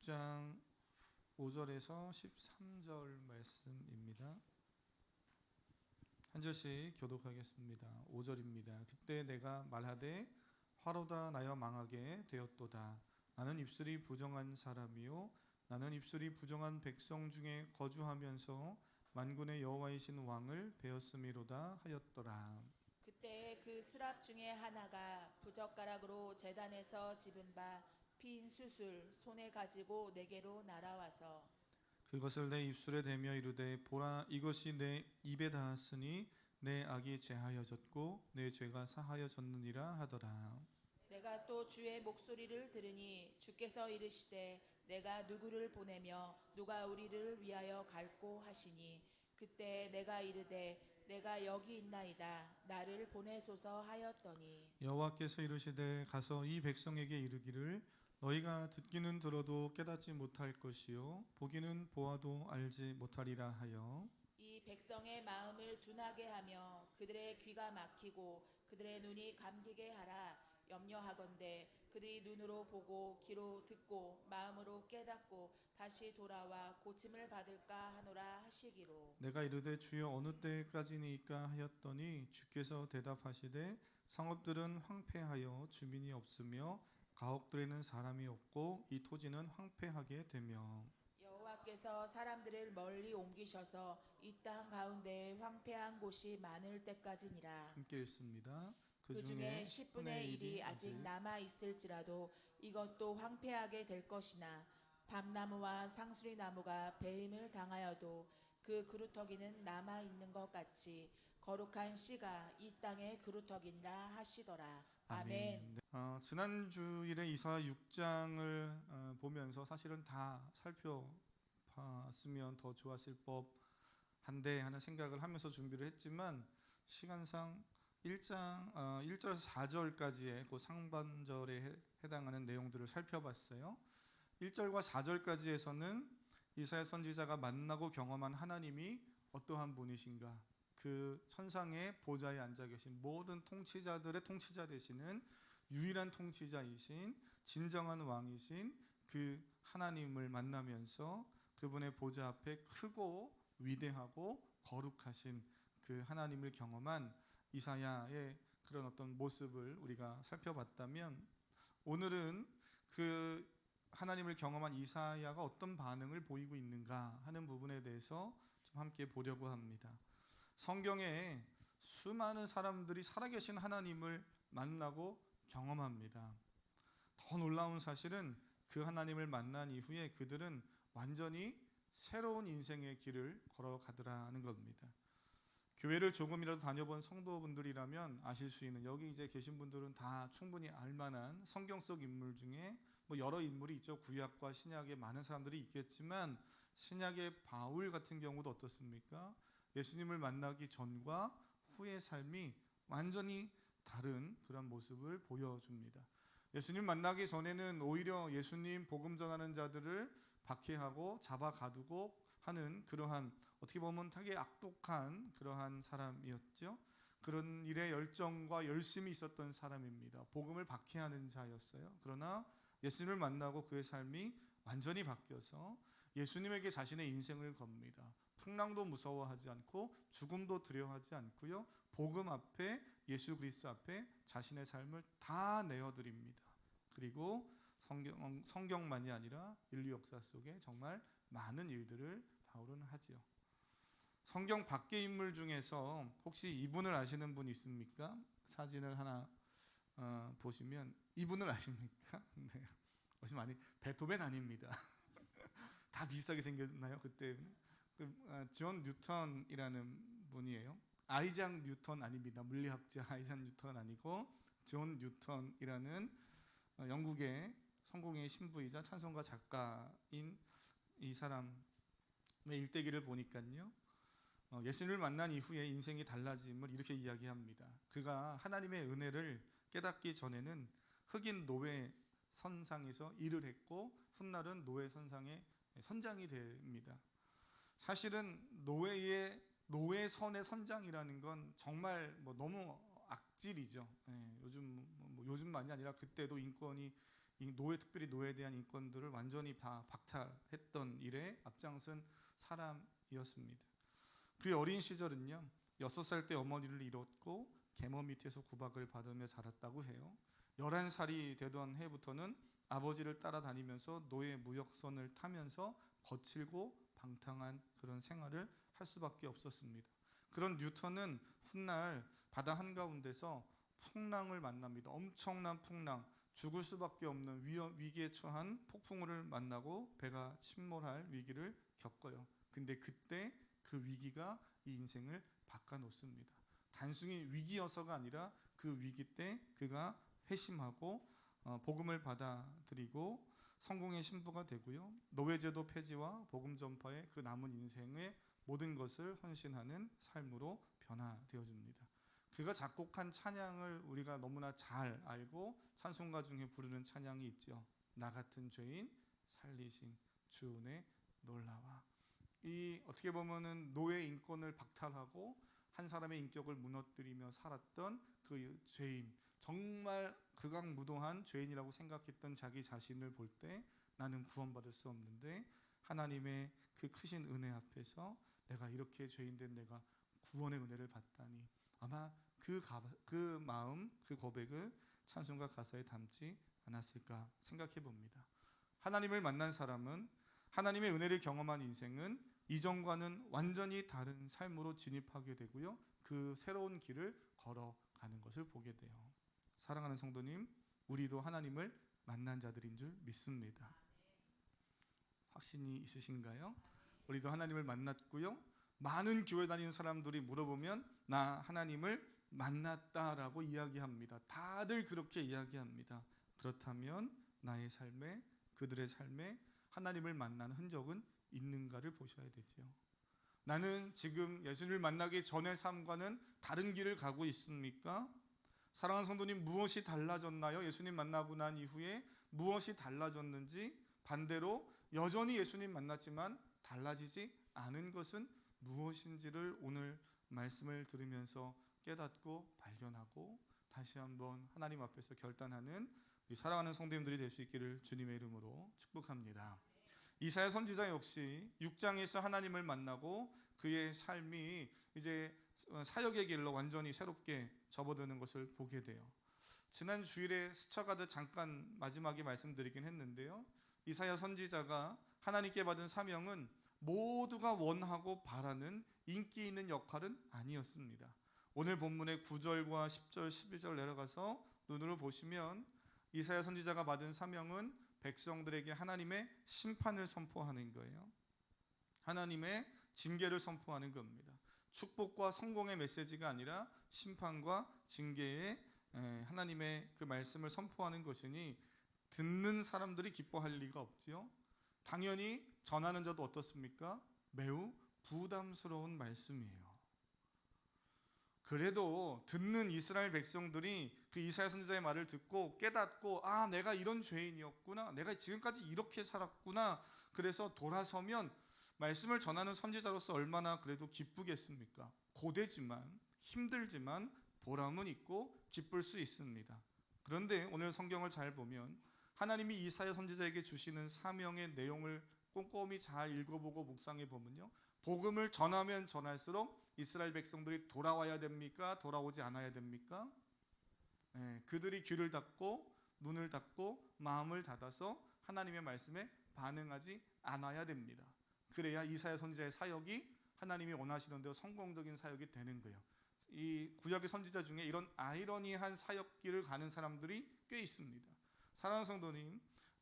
6장 5절에서 13절 말씀입니다. 한 절씩 교독하겠습니다. 5절입니다. 그때 내가 말하되 화로다 나여 망하게 되었도다. 나는 입술이 부정한 사람이요 나는 입술이 부정한 백성 중에 거주하면서 만군의 여호와이신 왕을 배웠음이로다 하였더라. 그때 그 스랍 중에 하나가 부젓가락으로 제단에서 집은 바 핀 숯을 손에 가지고 내게로 날아와서 그것을 내 입술에 대며 이르되 보라 이것이 내 입에 닿았으니 내 악이 제하여졌고 내 죄가 사하여졌느니라 하더라. 내가 또 주의 목소리를 들으니 주께서 이르시되 내가 누구를 보내며 누가 우리를 위하여 갈꼬 하시니 그때 내가 이르되 내가 여기 있나이다 나를 보내소서 하였더니 여호와께서 이르시되 가서 이 백성에게 이르기를 너희가 듣기는 들어도 깨닫지 못할 것이요 보기는 보아도 알지 못하리라 하여 이 백성의 마음을 둔하게 하며 그들의 귀가 막히고 그들의 눈이 감기게 하라 염려하건대 그들이 눈으로 보고 귀로 듣고 마음으로 깨닫고 다시 돌아와 고침을 받을까 하노라 하시기로 내가 이르되 주여 어느 때까지니까 하였더니 주께서 대답하시되 성읍들은 황폐하여 주민이 없으며 가옥들에는 사람이 없고 이 토지는 황폐하게 되며 여호와께서 사람들을 멀리 옮기셔서 이 땅 가운데 황폐한 곳이 많을 때까지니라. 함께 읽습니다. 그 중에 10분의 1이 아직 남아 있을지라도 이것도 황폐하게 될 것이나 밤나무와 상수리 나무가 배임을 당하여도 그 그루터기는 남아 있는 것 같이 거룩한 씨가 이 땅의 그루터기니라 하시더라. 아멘. 네. 지난 주일에 이사 6장을 보면서 사실은 다 살펴봤으면 더 좋았을 법한데 하는 생각을 하면서 준비를 했지만 시간상 1장 1절에서 4절까지의 그 상반절에 해당하는 내용들을 살펴봤어요. 1절과 4절까지에서는 이사야 선지자가 만나고 경험한 하나님이 어떠한 분이신가, 그 천상의 보좌에 앉아 계신 모든 통치자들의 통치자 되시는 유일한 통치자이신 진정한 왕이신 그 하나님을 만나면서 그분의 보좌 앞에 크고 위대하고 거룩하신 그 하나님을 경험한 이사야의 그런 어떤 모습을 우리가 살펴봤다면, 오늘은 그 하나님을 경험한 이사야가 어떤 반응을 보이고 있는가 하는 부분에 대해서 좀 함께 보려고 합니다. 성경에 수많은 사람들이 살아계신 하나님을 만나고 경험합니다. 더 놀라운 사실은 그 하나님을 만난 이후에 그들은 완전히 새로운 인생의 길을 걸어가더라는 겁니다. 교회를 조금이라도 다녀본 성도분들이라면 아실 수 있는, 여기 이제 계신 분들은 다 충분히 알만한 성경 속 인물 중에 뭐 여러 인물이 있죠. 구약과 신약에 많은 사람들이 있겠지만 신약의 바울 같은 경우도 어떻습니까? 예수님을 만나기 전과 후의 삶이 완전히 다른 그런 모습을 보여줍니다. 예수님 만나기 전에는 오히려 예수님 복음 전하는 자들을 박해하고 잡아가두고 하는 그러한, 어떻게 보면 되게 악독한 그러한 사람이었죠. 그런 일에 열정과 열심이 있었던 사람입니다. 복음을 박해하는 자였어요. 그러나 예수님을 만나고 그의 삶이 완전히 바뀌어서 예수님에게 자신의 인생을 겁니다. 풍랑도 무서워하지 않고 죽음도 두려워하지 않고요, 복음 앞에, 예수 그리스도 앞에 자신의 삶을 다 내어드립니다. 그리고 성경만이 아니라 인류 역사 속에 정말 많은 일들을 바울은 하지요. 성경 밖의 인물 중에서 혹시 이분을 아시는 분 있습니까? 사진을 하나 보시면 이분을 아십니까? 네. 많이 베토벤 아닙니다. 다 비슷하게 생겼나요? 그때는 존 뉴턴이라는 분이에요. 아이작 뉴턴 아닙니다. 물리학자 아이작 뉴턴 아니고 존 뉴턴이라는 영국의 성공의 신부이자 찬송가 작가인 이 사람의 일대기를 보니까요, 예수님을 만난 이후에 인생이 달라짐을 이렇게 이야기합니다. 그가 하나님의 은혜를 깨닫기 전에는 흑인 노예 선상에서 일을 했고 훗날은 노예 선상의 선장이 됩니다. 사실은 노예선의 선장이라는 건 정말 너무 악질이죠. 요즘만이 아니라 그때도 인권이 이 노예, 특별히 노예에 대한 인권들을 완전히 다 박탈했던 일에 앞장선 사람이었습니다. 그의 어린 시절은요, 6살 때 어머니를 잃었고 계모 밑에서 구박을 받으며 자랐다고 해요. 11살이 되던 해부터는 아버지를 따라다니면서 노예 무역선을 타면서 거칠고 방탕한 그런 생활을 할 수밖에 없었습니다. 그런 뉴턴은 훗날 바다 한가운데서 풍랑을 만납니다. 엄청난 풍랑, 죽을 수밖에 없는 위기에 처한 폭풍우를 만나고 배가 침몰할 위기를 겪어요. 근데 그때 그 위기가 이 인생을 바꿔놓습니다. 단순히 위기여서가 아니라 그 위기 때 그가 회심하고 복음을 받아들이고 성공의 신부가 되고요. 노예제도 폐지와 복음 전파에 그 남은 인생의 모든 것을 헌신하는 삶으로 변화되어집니다. 그가 작곡한 찬양을 우리가 너무나 잘 알고 찬송가 중에 부르는 찬양이 있죠. 나 같은 죄인 살리신 주 은혜 놀라와. 이 어떻게 보면은 노예 인권을 박탈하고 한 사람의 인격을 무너뜨리며 살았던 그 죄인, 정말 극악무도한 죄인이라고 생각했던 자기 자신을 볼 때 나는 구원받을 수 없는데 하나님의 그 크신 은혜 앞에서 내가 이렇게 죄인된 내가 구원의 은혜를 받다니, 아마 그 마음, 그 고백을 찬송가 가사에 담지 않았을까 생각해 봅니다. 하나님을 만난 사람은, 하나님의 은혜를 경험한 인생은 이전과는 완전히 다른 삶으로 진입하게 되고요. 그 새로운 길을 걸어가는 것을 보게 돼요. 사랑하는 성도님, 우리도 하나님을 만난 자들인 줄 믿습니다. 확신이 있으신가요? 우리도 하나님을 만났고요. 많은 교회 다니는 사람들이 물어보면 나 하나님을 만났다라고 이야기합니다. 다들 그렇게 이야기합니다. 그렇다면 나의 삶에, 그들의 삶에 하나님을 만난 흔적은 있는가를 보셔야 되죠. 나는 지금 예수님을 만나기 전의 삶과는 다른 길을 가고 있습니까? 사랑하는 성도님, 무엇이 달라졌나요? 예수님 만나고 난 이후에 무엇이 달라졌는지, 반대로 여전히 예수님 만났지만 달라지지 않은 것은 무엇인지를 오늘 말씀을 들으면서 깨닫고 발견하고 다시 한번 하나님 앞에서 결단하는 우리 사랑하는 성도님들이 될 수 있기를 주님의 이름으로 축복합니다. 이사야 선지자 역시 6장에서 하나님을 만나고 그의 삶이 이제 사역의 길로 완전히 새롭게 접어드는 것을 보게 돼요. 지난 주일에 스쳐가듯 잠깐 마지막에 말씀드리긴 했는데요. 이사야 선지자가 하나님께 받은 사명은 모두가 원하고 바라는 인기 있는 역할은 아니었습니다. 오늘 본문의 9절과 10절, 12절 내려가서 눈으로 보시면 이사야 선지자가 받은 사명은 백성들에게 하나님의 심판을 선포하는 거예요. 하나님의 징계를 선포하는 겁니다. 축복과 성공의 메시지가 아니라 심판과 징계의 하나님의 그 말씀을 선포하는 것이니 듣는 사람들이 기뻐할 리가 없지요. 당연히 전하는 자도 어떻습니까? 매우 부담스러운 말씀이에요. 그래도 듣는 이스라엘 백성들이 그 이사야 선지자의 말을 듣고 깨닫고, 아, 내가 이런 죄인이었구나, 내가 지금까지 이렇게 살았구나, 그래서 돌아서면 말씀을 전하는 선지자로서 얼마나 그래도 기쁘겠습니까? 고되지만 힘들지만 보람은 있고 기쁠 수 있습니다. 그런데 오늘 성경을 잘 보면 하나님이 이사야 선지자에게 주시는 사명의 내용을 꼼꼼히 잘 읽어보고 묵상해 보면요, 복음을 전하면 전할수록 이스라엘 백성들이 돌아와야 됩니까? 돌아오지 않아야 됩니까? 그들이 귀를 닫고 눈을 닫고 마음을 닫아서 하나님의 말씀에 반응하지 않아야 됩니다. 그래야 이사야 선지자의 사역이 하나님이 원하시는 대로 성공적인 사역이 되는 거예요. 이 구약의 선지자 중에 이런 아이러니한 사역길을 가는 사람들이 꽤 있습니다. 사랑하는 성도님,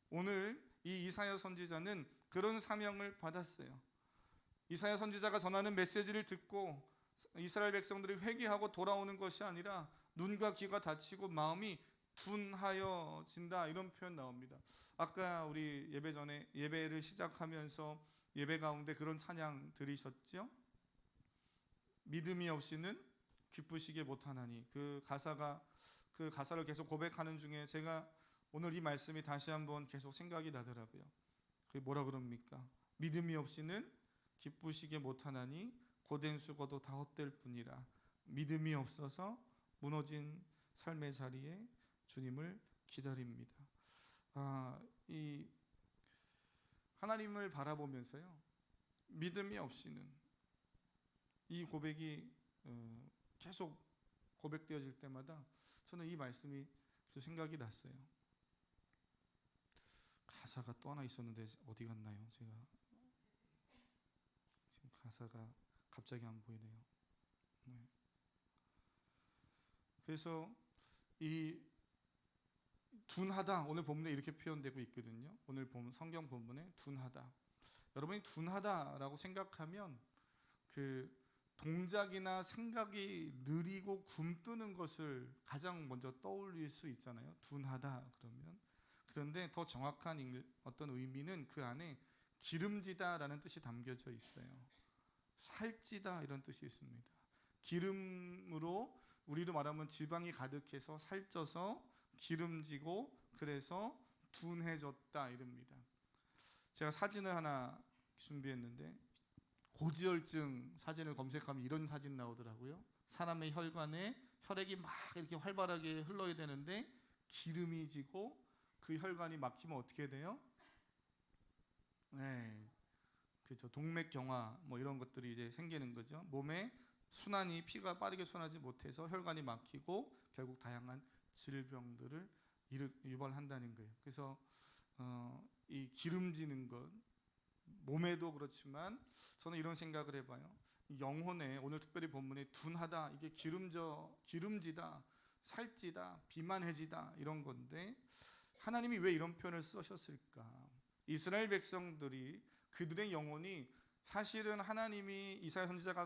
오늘 이 이사야 선지자는 그런 사명을 받았어요. 이사야 선지자가 전하는 메시지를 듣고 이스라엘 백성들이 회개하고 돌아오는 것이 아니라 눈과 귀가 닫히고 마음이 둔하여진다, 이런 표현 나옵니다. 아까 우리 예배 전에 예배를 시작하면서 예배 가운데 그런 찬양 들으셨죠? 믿음이 없이는 기쁘시게 못하나니, 그 가사를 계속 고백하는 중에 제가 오늘 이 말씀이 다시 한번 계속 생각이 나더라고요. 그게 뭐라 그럽니까? 믿음이 없이는 기쁘시게 못하나니 고된 수고도 다 헛될 뿐이라. 믿음이 없어서 무너진 삶의 자리에 주님을 기다립니다. 이 하나님을 바라보면서요, 믿음이 없이는 이 고백이 계속 고백되어질 때마다 저는 이 말씀이 계속 생각이 났어요. 가사가 또 하나 있었는데 어디 갔나요? 제가 지금 가사가 갑자기 안 보이네요. 네. 그래서 이 둔하다, 오늘 본문에 이렇게 표현되고 있거든요. 오늘 성경 본문에 둔하다. 여러분이 둔하다라고 생각하면 그 동작이나 생각이 느리고 굼뜨는 것을 가장 먼저 떠올릴 수 있잖아요. 둔하다 그러면. 그런데 더 정확한 어떤 의미는 그 안에 기름지다라는 뜻이 담겨져 있어요. 살찌다 이런 뜻이 있습니다. 기름으로 우리도 말하면 지방이 가득해서 살쪄서 기름지고 그래서 둔해졌다 이럽니다. 제가 사진을 하나 준비했는데 고지혈증 사진을 검색하면 이런 사진 나오더라고요. 사람의 혈관에 혈액이 막 이렇게 활발하게 흘러야 되는데 기름이 지고 그 혈관이 막히면 어떻게 돼요? 네, 그렇죠. 동맥경화 뭐 이런 것들이 이제 생기는 거죠. 몸에 순환이 피가 빠르게 순환하지 못해서 혈관이 막히고 결국 다양한 질병들을 유발한다는 거예요. 그래서 이 기름지는 것 몸에도 그렇지만 저는 이런 생각을 해봐요. 영혼에 오늘 특별히 본문에 둔하다 이게 기름지다 살찌다 비만해지다 이런 건데 하나님이 왜 이런 표현을 쓰셨을까? 이스라엘 백성들이 그들의 영혼이 사실은 하나님이 이사야 선지자가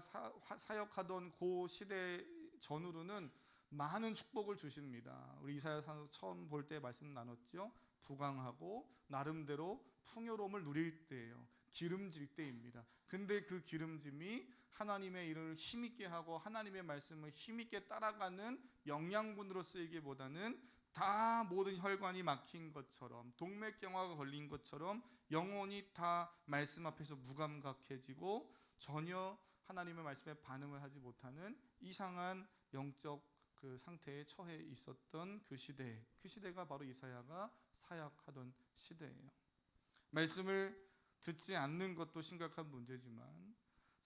사역하던 그 시대 전후로는 많은 축복을 주십니다. 우리 이사야서 처음 볼 때 말씀 나눴죠. 부강하고 나름대로 풍요로움을 누릴 때예요. 기름질 때입니다. 근데 그 기름짐이 하나님의 일을 힘있게 하고 하나님의 말씀을 힘있게 따라가는 영양분으로 쓰이기보다는 다 모든 혈관이 막힌 것처럼 동맥경화가 걸린 것처럼 영혼이 다 말씀 앞에서 무감각해지고 전혀 하나님의 말씀에 반응을 하지 못하는 이상한 영적 그 상태에 처해 있었던 그 시대가 바로 이사야가 사역하던 시대예요. 말씀을 듣지 않는 것도 심각한 문제지만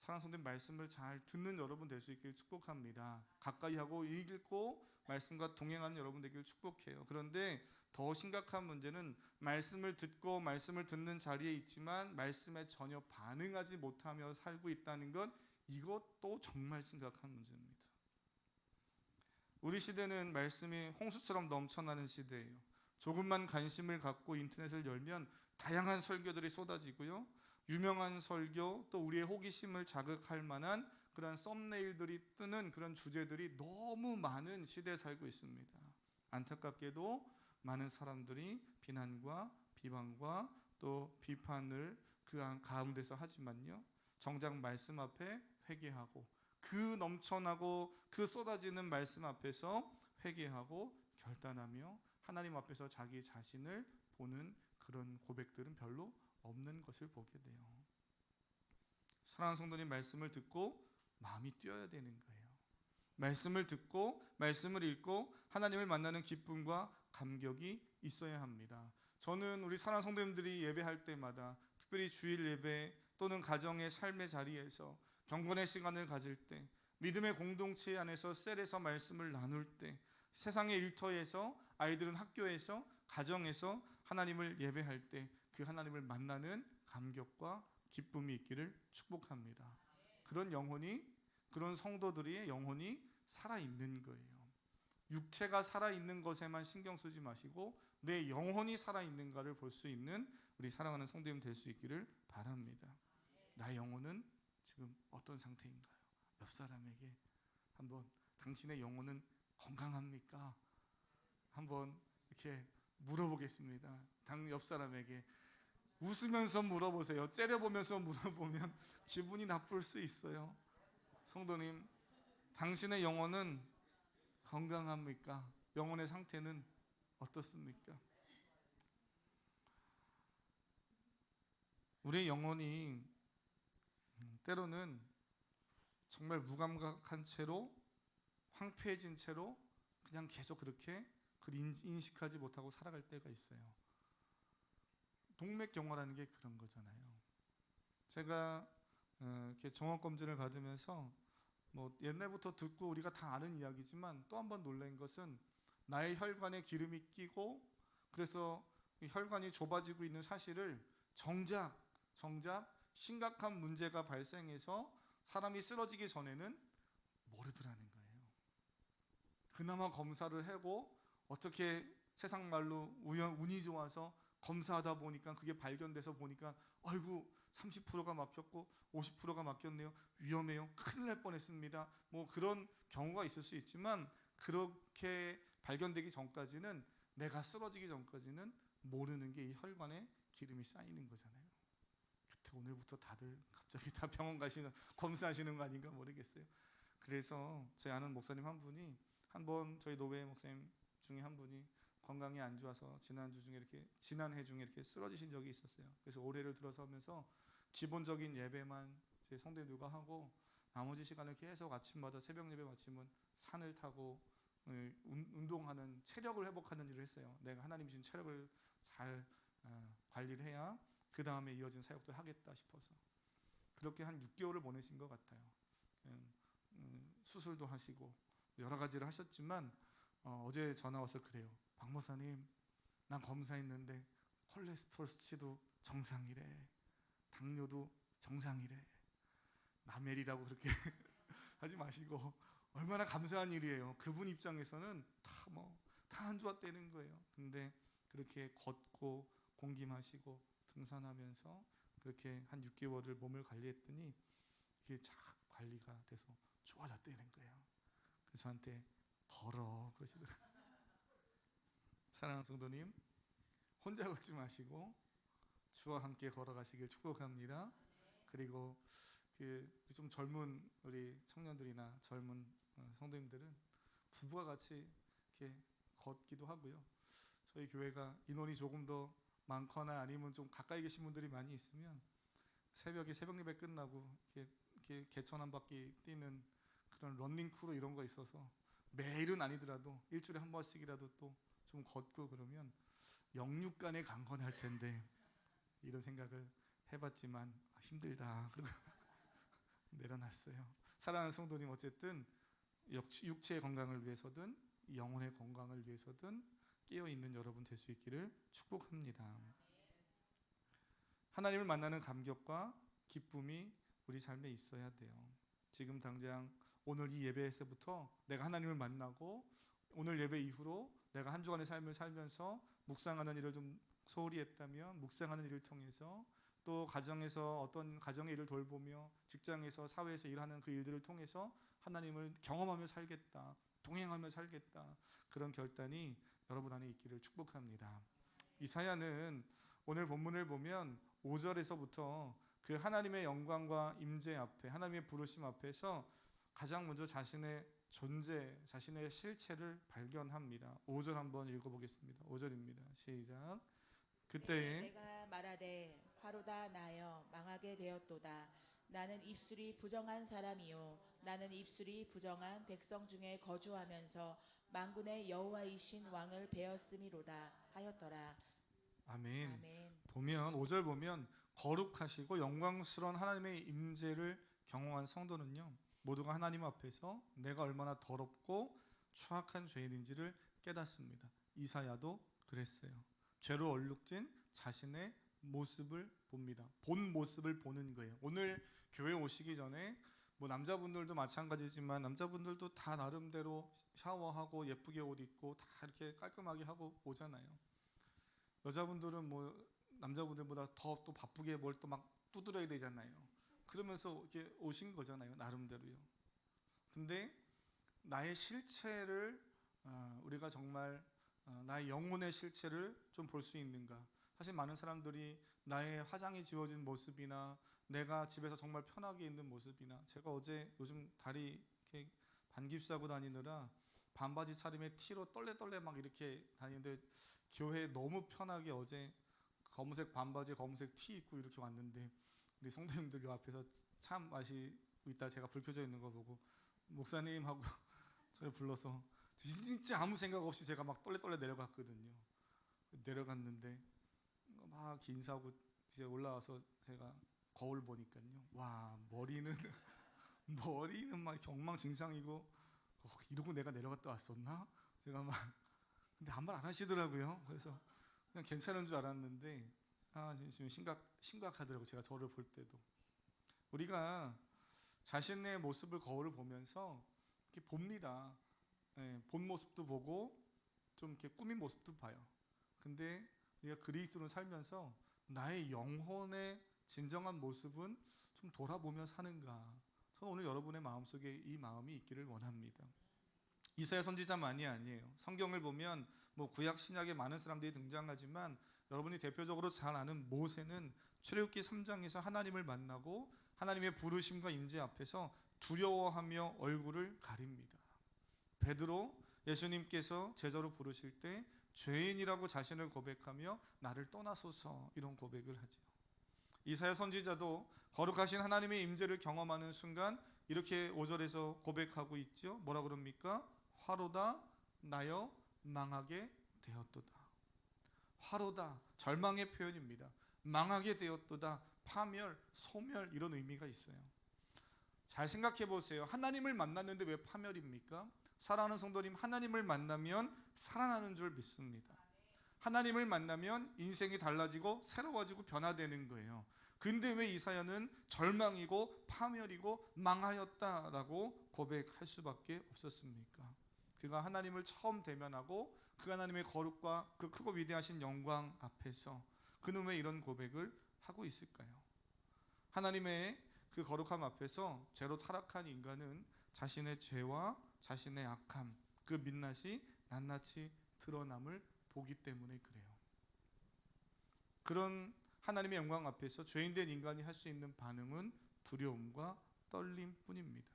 사랑하는 성도님, 말씀을 잘 듣는 여러분 될 수 있기를 축복합니다. 가까이 하고 읽고 말씀과 동행하는 여러분 되기를 축복해요. 그런데 더 심각한 문제는 말씀을 듣고 말씀을 듣는 자리에 있지만 말씀에 전혀 반응하지 못하며 살고 있다는 것, 이것도 정말 심각한 문제입니다. 우리 시대는 말씀이 홍수처럼 넘쳐나는 시대예요. 조금만 관심을 갖고 인터넷을 열면 다양한 설교들이 쏟아지고요. 유명한 설교 또 우리의 호기심을 자극할 만한 그런 썸네일들이 뜨는 그런 주제들이 너무 많은 시대에 살고 있습니다. 안타깝게도 많은 사람들이 비난과 비방과 또 비판을 그 가운데서 하지만요. 정작 말씀 앞에 회개하고 그 넘쳐나고 그 쏟아지는 말씀 앞에서 회개하고 결단하며 하나님 앞에서 자기 자신을 보는 그런 고백들은 별로 없는 것을 보게 돼요. 사랑하는 성도님, 말씀을 듣고 마음이 뛰어야 되는 거예요. 말씀을 듣고 말씀을 읽고 하나님을 만나는 기쁨과 감격이 있어야 합니다. 저는 우리 사랑하는 성도님들이 예배할 때마다 특별히 주일 예배 또는 가정의 삶의 자리에서 경건의 시간을 가질 때 믿음의 공동체 안에서 셀에서 말씀을 나눌 때 세상의 일터에서 아이들은 학교에서 가정에서 하나님을 예배할 때 그 하나님을 만나는 감격과 기쁨이 있기를 축복합니다. 그런 영혼이 그런 성도들의 영혼이 살아있는 거예요. 육체가 살아있는 것에만 신경 쓰지 마시고 내 영혼이 살아있는가를 볼 수 있는 우리 사랑하는 성도님 될 수 있기를 바랍니다. 나의 영혼은 지금 어떤 상태인가요? 옆 사람에게 한번 당신의 영혼은 건강합니까? 한번 이렇게 물어보겠습니다. 옆 사람에게 웃으면서 물어보세요. 째려보면서 물어보면 기분이 나쁠 수 있어요. 성도님, 당신의 영혼은 건강합니까? 영혼의 상태는 어떻습니까? 우리의 영혼이 때로는 정말 무감각한 채로 황폐해진 채로 그냥 계속 그렇게 인식하지 못하고 살아갈 때가 있어요. 동맥경화라는 게 그런 거잖아요. 제가 이렇게 종합 검진을 받으면서 뭐 옛날부터 듣고 우리가 다 아는 이야기지만 또 한 번 놀란 것은 나의 혈관에 기름이 끼고 그래서 이 혈관이 좁아지고 있는 사실을 정작 심각한 문제가 발생해서 사람이 쓰러지기 전에는 모르더라는 거예요. 그나마 검사를 하고 어떻게 세상 말로 운이 좋아서 검사하다 보니까 그게 발견돼서 보니까 아이고 30%가 막혔고 50%가 막혔네요. 위험해요. 큰일 날 뻔했습니다. 뭐 그런 경우가 있을 수 있지만 그렇게 발견되기 전까지는 내가 쓰러지기 전까지는 모르는 게 이 혈관에 기름이 쌓이는 거잖아요. 그때 오늘부터 다들 갑자기 다 병원 가시는 검사하시는 거 아닌가 모르겠어요. 그래서 제 아는 목사님 한 분이 한번 저희 노회 목사님 중에 한 분이 건강이 안 좋아서 지난해 중에 이렇게 쓰러지신 적이 있었어요. 그래서 올해를 들어서면서 기본적인 예배만 제 성도들과 하고 나머지 시간을 계속 아침마다 새벽 예배 마치면 산을 타고 운동하는 체력을 회복하는 일을 했어요. 내가 하나님 주신 체력을 잘 관리를 해야 그 다음에 이어진 사역도 하겠다 싶어서 그렇게 한 6개월을 보내신 것 같아요. 수술도 하시고 여러 가지를 하셨지만 어제 전화 와서 그래요. 박 목사님, 난 검사했는데 콜레스테롤 수치도 정상이래. 당뇨도 정상이래. 남엘이라고 그렇게 하지 마시고 얼마나 감사한 일이에요. 그분 입장에서는 다 안 좋았다는 거예요. 근데 그렇게 걷고 공기 마시고 등산하면서 그렇게 한 6개월을 몸을 관리했더니 이게 쫙 관리가 돼서 좋아졌다는 거예요. 그래서 저한테 걸어 그러시더라고요. 사랑하는 성도님, 혼자 걷지 마시고 주와 함께 걸어가시길 축복합니다. 그리고 좀 젊은 우리 청년들이나 젊은 성도님들은 부부가 같이 이렇게 걷기도 하고요. 저희 교회가 인원이 조금 더 많거나 아니면 좀 가까이 계신 분들이 많이 있으면 새벽에 새벽 예배 끝나고 이렇게 개천 한 바퀴 뛰는 그런 런닝 크루 이런 거 있어서 매일은 아니더라도 일주일에 한 번씩이라도 또 좀 걷고 그러면 영육간에 강건할 텐데 이런 생각을 해봤지만 힘들다 그러고 내려놨어요. 사랑하는 성도님, 어쨌든 육체의 건강을 위해서든 영혼의 건강을 위해서든 깨어있는 여러분 될 수 있기를 축복합니다. 하나님을 만나는 감격과 기쁨이 우리 삶에 있어야 돼요. 지금 당장 오늘 이 예배에서부터 내가 하나님을 만나고 오늘 예배 이후로 내가 한 주간의 삶을 살면서 묵상하는 일을 좀 소홀히 했다면 묵상하는 일을 통해서 또 가정에서 어떤 가정의 일을 돌보며 직장에서 사회에서 일하는 그 일들을 통해서 하나님을 경험하며 살겠다, 동행하며 살겠다, 그런 결단이 여러분 안에 있기를 축복합니다. 이사야는 오늘 본문을 보면 5절에서부터 그 하나님의 영광과 임재 앞에, 하나님의 부르심 앞에서 가장 먼저 자신의 존재, 자신의 실체를 발견합니다. 5절 한번 읽어보겠습니다. 5절입니다. 시작. 그때에 내가 말하되 화로다 나여 망하게 되었도다. 나는 입술이 부정한 사람이요 나는 입술이 부정한 백성 중에 거주하면서 만군의 여호와이신 왕을 배었음이로다 하였더라. 아멘. 아멘. 보면 5절 보면 거룩하시고 영광스러운 하나님의 임재를 경험한 성도는요, 모두가 하나님 앞에서 내가 얼마나 더럽고 추악한 죄인인지를 깨닫습니다. 이사야도 그랬어요. 죄로 얼룩진 자신의 모습을 봅니다. 본 모습을 보는 거예요. 오늘 교회 오시기 전에 뭐 남자분들도 마찬가지지만 남자분들도 다 나름대로 샤워하고 예쁘게 옷 입고 다 이렇게 깔끔하게 하고 오잖아요. 여자분들은 뭐 남자분들보다 더 또 바쁘게 뭘 또 막 두드려야 되잖아요. 그러면서 이렇게 오신 거잖아요. 나름대로요. 근데 나의 실체를 우리가 정말 나의 영혼의 실체를 좀 볼 수 있는가? 사실 많은 사람들이 나의 화장이 지워진 모습이나 내가 집에서 정말 편하게 있는 모습이나, 제가 어제 요즘 다리 이렇게 반깁스하고 다니느라 반바지 차림에 티로 떨레떨레 막 이렇게 다니는데 교회에 너무 편하게 어제 검은색 반바지에 검은색 티 입고 이렇게 왔는데 우리 성도님들 요 앞에서 참 마시고 있다 제가 불 켜져 있는 거 보고 목사님 하고 저를 불러서 진짜 아무 생각 없이 제가 막 떨레떨레 내려갔거든요. 내려갔는데 막 막 인사하고 이제 올라와서 제가 거울 보니까요. 와, 머리는 머리는 막 엉망진창이고 이러고 내가 내려갔다 왔었나? 제가 막 근데 아무 말 안 하시더라고요. 그래서 그냥 괜찮은 줄 알았는데 지금 심각하더라고요. 제가 저를 볼 때도 우리가 자신의 모습을 거울을 보면서 이렇게 봅니다. 예, 본 모습도 보고 좀 이렇게 꾸민 모습도 봐요. 근데 우리가 그리스도로 살면서 나의 영혼의 진정한 모습은 좀 돌아보며 사는가? 저는 오늘 여러분의 마음속에 이 마음이 있기를 원합니다. 이사야 선지자만이 아니에요. 성경을 보면 뭐 구약 신약에 많은 사람들이 등장하지만 여러분이 대표적으로 잘 아는 모세는 출애굽기 3장에서 하나님을 만나고 하나님의 부르심과 임재 앞에서 두려워하며 얼굴을 가립니다. 베드로 예수님께서 제자로 부르실 때 죄인이라고 자신을 고백하며 나를 떠나소서 이런 고백을 하죠. 이사야 선지자도 거룩하신 하나님의 임재를 경험하는 순간 이렇게 5절에서 고백하고 있죠. 뭐라 그럽니까? 화로다 나여 망하게 되었도다. 화로다, 절망의 표현입니다. 망하게 되었도다, 파멸, 소멸 이런 의미가 있어요. 잘 생각해 보세요. 하나님을 만났는데 왜 파멸입니까? 사랑하는 성도님, 하나님을 만나면 살아나는 줄 믿습니다. 하나님을 만나면 인생이 달라지고 새로워지고 변화되는 거예요. 근데 왜 이사야는 절망이고 파멸이고 망하였다라고 고백할 수밖에 없었습니까? 그가 하나님을 처음 대면하고 그 하나님의 거룩과 그 크고 위대하신 영광 앞에서 그는 왜 이런 고백을 하고 있을까요? 하나님의 그 거룩함 앞에서 죄로 타락한 인간은 자신의 죄와 자신의 악함, 그 민낯이 낱낱이 드러남을 보기 때문에 그래요. 그런 하나님의 영광 앞에서 죄인된 인간이 할 수 있는 반응은 두려움과 떨림뿐입니다.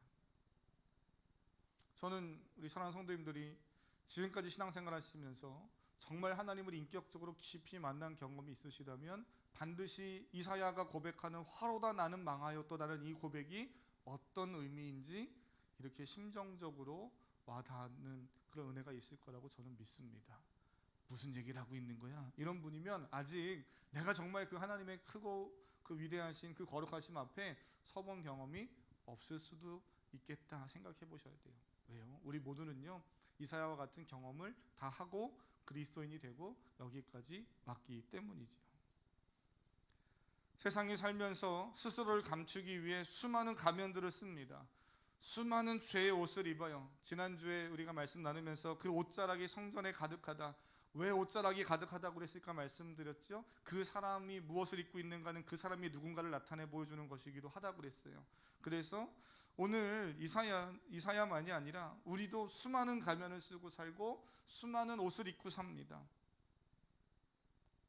저는 우리 사랑하는 성도님들이 지금까지 신앙생활 하시면서 정말 하나님을 인격적으로 깊이 만난 경험이 있으시다면 반드시 이사야가 고백하는 화로다 나는 망하였도다라는 이 고백이 어떤 의미인지 이렇게 심정적으로 와닿는 그런 은혜가 있을 거라고 저는 믿습니다. 무슨 얘기를 하고 있는 거야? 이런 분이면 아직 내가 정말 그 하나님의 크고 그 위대하신 그 거룩하심 앞에 서본 경험이 없을 수도 있겠다 생각해 보셔야 돼요. 왜요? 우리 모두는요 이사야와 같은 경험을 다 하고 그리스도인이 되고 여기까지 왔기 때문이죠. 세상에 살면서 스스로를 감추기 위해 수많은 가면들을 씁니다. 수많은 죄의 옷을 입어요. 지난주에 우리가 말씀 나누면서 그 옷자락이 성전에 가득하다. 왜 옷자락이 가득하다고 그랬을까 말씀드렸죠. 그 사람이 무엇을 입고 있는가는 그 사람이 누군가를 나타내 보여주는 것이기도 하다고 그랬어요. 그래서 오늘 이사야만이 아니라 우리도 수많은 가면을 쓰고 살고 수많은 옷을 입고 삽니다.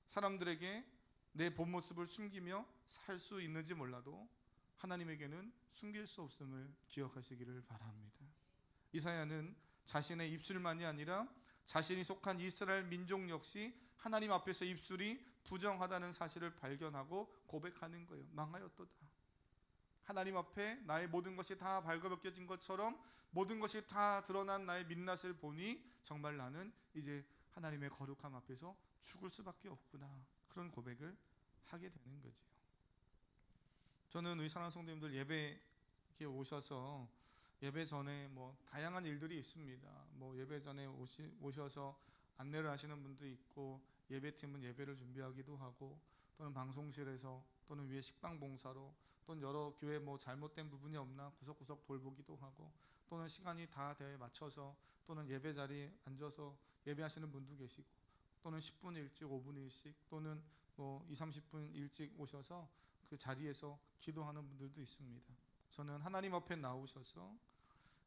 사람들에게 내 본 모습을 숨기며 살 수 있는지 몰라도 하나님에게는 숨길 수 없음을 기억하시기를 바랍니다. 이사야는 자신의 입술만이 아니라 자신이 속한 이스라엘 민족 역시 하나님 앞에서 입술이 부정하다는 사실을 발견하고 고백하는 거예요. 망하였도다. 하나님 앞에 나의 모든 것이 다 발가벗겨진 것처럼 모든 것이 다 드러난 나의 민낯을 보니 정말 나는 이제 하나님의 거룩함 앞에서 죽을 수밖에 없구나. 그런 고백을 하게 되는 거지요. 저는 우리 사랑하는 성도님들 예배에 오셔서 예배 전에 뭐 다양한 일들이 있습니다. 뭐 예배 전에 오셔서 안내를 하시는 분도 있고 예배팀은 예배를 준비하기도 하고 또는 방송실에서 또는 위에 식당 봉사로 또는 여러 교회 뭐 잘못된 부분이 없나 구석구석 돌보기도 하고 또는 시간이 다 돼 맞춰서 또는 예배 자리에 앉아서 예배하시는 분도 계시고 또는 10분 일찍 5분 일찍 또는 뭐 20-30분 일찍 오셔서 그 자리에서 기도하는 분들도 있습니다. 저는 하나님 앞에 나오셔서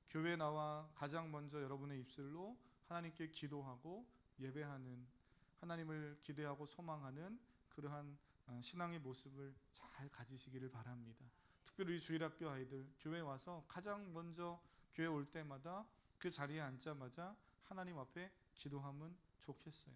교회 나와 가장 먼저 여러분의 입술로 하나님께 기도하고 예배하는 하나님을 기대하고 소망하는 그러한 신앙의 모습을 잘 가지시기를 바랍니다. 특별히 주일학교 아이들 교회 와서 가장 먼저 교회 올 때마다 그 자리에 앉자마자 하나님 앞에 기도하면 좋겠어요.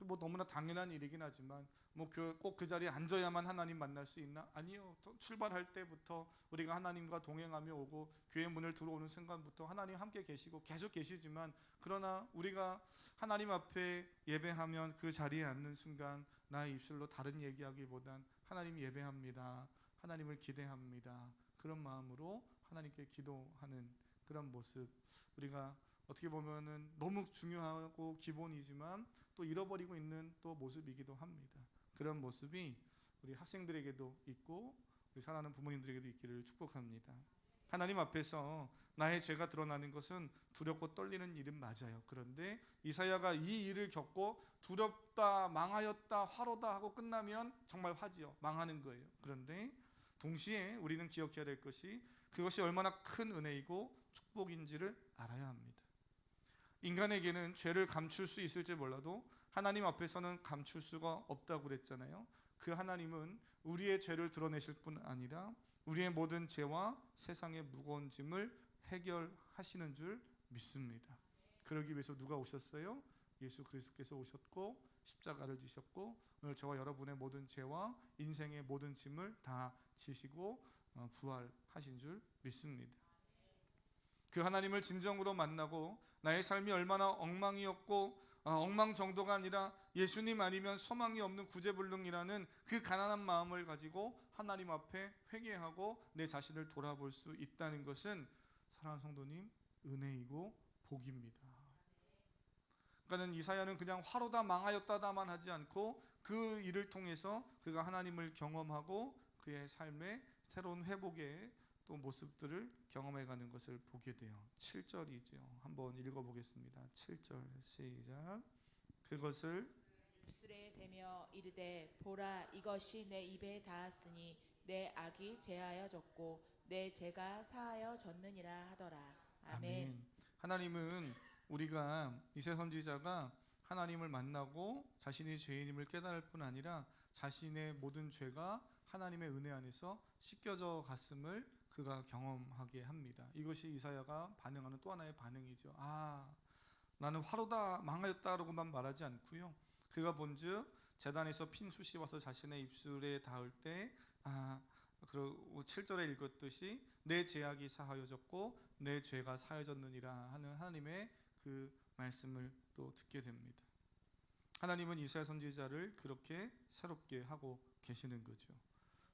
뭐 너무나 당연한 일이긴 하지만 뭐 꼭 그 자리에 앉아야만 하나님 만날 수 있나? 아니요. 출발할 때부터 우리가 하나님과 동행하며 오고 교회 문을 들어오는 순간부터 하나님 함께 계시고 계속 계시지만 그러나 우리가 하나님 앞에 예배하면 그 자리에 앉는 순간 나의 입술로 다른 얘기하기보단 하나님 예배합니다, 하나님을 기대합니다, 그런 마음으로 하나님께 기도하는 그런 모습, 우리가 어떻게 보면은 너무 중요하고 기본이지만 또 잃어버리고 있는 또 모습이기도 합니다. 그런 모습이 우리 학생들에게도 있고 우리 사랑하는 부모님들에게도 있기를 축복합니다. 하나님 앞에서 나의 죄가 드러나는 것은 두렵고 떨리는 일은 맞아요. 그런데 이사야가 이 일을 겪고 두렵다, 망하였다, 화로다 하고 끝나면 정말 화지요. 망하는 거예요. 그런데 동시에 우리는 기억해야 될 것이 그것이 얼마나 큰 은혜이고 축복인지를 알아야 합니다. 인간에게는 죄를 감출 수 있을지 몰라도 하나님 앞에서는 감출 수가 없다고 그랬잖아요. 그 하나님은 우리의 죄를 드러내실 뿐 아니라 우리의 모든 죄와 세상의 무거운 짐을 해결하시는 줄 믿습니다. 그러기 위해서 누가 오셨어요? 예수 그리스도께서 오셨고 십자가를 지셨고 오늘 저와 여러분의 모든 죄와 인생의 모든 짐을 다 지시고 부활하신 줄 믿습니다. 그 하나님을 진정으로 만나고 나의 삶이 얼마나 엉망이었고 엉망 정도가 아니라 예수님 아니면 소망이 없는 구제불능이라는 그 가난한 마음을 가지고 하나님 앞에 회개하고 내 자신을 돌아볼 수 있다는 것은 사랑하는 성도님 은혜이고 복입니다. 그러니까 이사야는 그냥 화로다 망하였다다만 하지 않고 그 일을 통해서 그가 하나님을 경험하고 그의 삶의 새로운 회복의 또 모습들을 경험해가는 것을 보게 돼요. 7절이죠. 한번 읽어보겠습니다. 7절 시작. 그것을 입술에 대며 이르되 보라 이것이 내 입에 닿았으니 내 악이 제하여졌고 내 죄가 사하여졌느니라 하더라. 아멘. 하나님은 우리가 이새 선지자가 하나님을 만나고 자신이 죄인임을 깨달을 뿐 아니라 자신의 모든 죄가 하나님의 은혜 안에서 씻겨져 갔음을 그가 경험하게 합니다. 이것이 이사야가 반응하는 또 하나의 반응이죠. 나는 화로다 망하였다라고만 말하지 않고요. 그가 본즉 제단에서 핀 숯이 와서 자신의 입술에 닿을 때 그리고 7절에 읽었듯이 내 죄악이 사하여졌고 내 죄가 사하여졌느니라 하는 하나님의 그 말씀을 또 듣게 됩니다. 하나님은 이사야 선지자를 그렇게 새롭게 하고 계시는 거죠.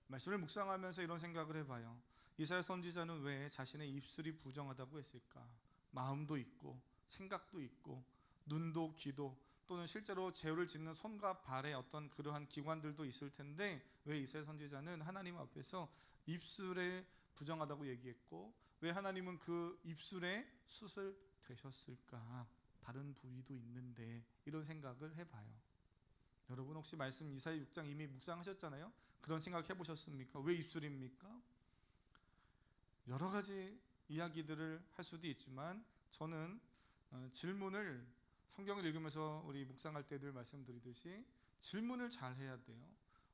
말씀을 묵상하면서 이런 생각을 해봐요. 이사야 선지자는 왜 자신의 입술이 부정하다고 했을까? 마음도 있고 생각도 있고 눈도 귀도 또는 실제로 죄를 짓는 손과 발의 어떤 그러한 기관들도 있을 텐데 왜 이사야 선지자는 하나님 앞에서 입술에 부정하다고 얘기했고 왜 하나님은 그 입술에 숯을 대셨을까? 다른 부위도 있는데 이런 생각을 해봐요. 여러분 혹시 말씀 이사야 6장 이미 묵상하셨잖아요. 그런 생각 해보셨습니까? 왜 입술입니까? 여러 가지 이야기들을 할 수도 있지만 저는 질문을 성경을 읽으면서 우리 묵상할 때 늘 말씀드리듯이 질문을 잘 해야 돼요.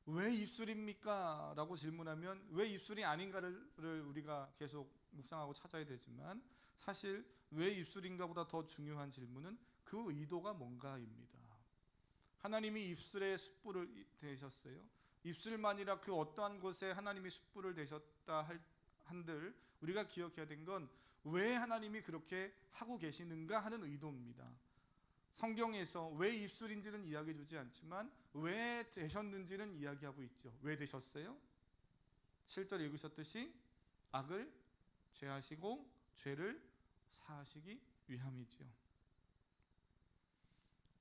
왜 입술입니까? 라고 질문하면 왜 입술이 아닌가를 우리가 계속 묵상하고 찾아야 되지만 사실 왜 입술인가 보다 더 중요한 질문은 그 의도가 뭔가입니다. 하나님이 입술에 숯불을 대셨어요. 입술만이라 그 어떠한 곳에 하나님이 숯불을 대셨다 한들 우리가 기억해야 된 건 왜 하나님이 그렇게 하고 계시는가 하는 의도입니다. 성경에서 왜 입술인지는 이야기해 주지 않지만 왜 되셨는지는 이야기하고 있죠. 왜 되셨어요? 7절 읽으셨듯이 악을 제하시고 죄를 사하시기 위함이죠.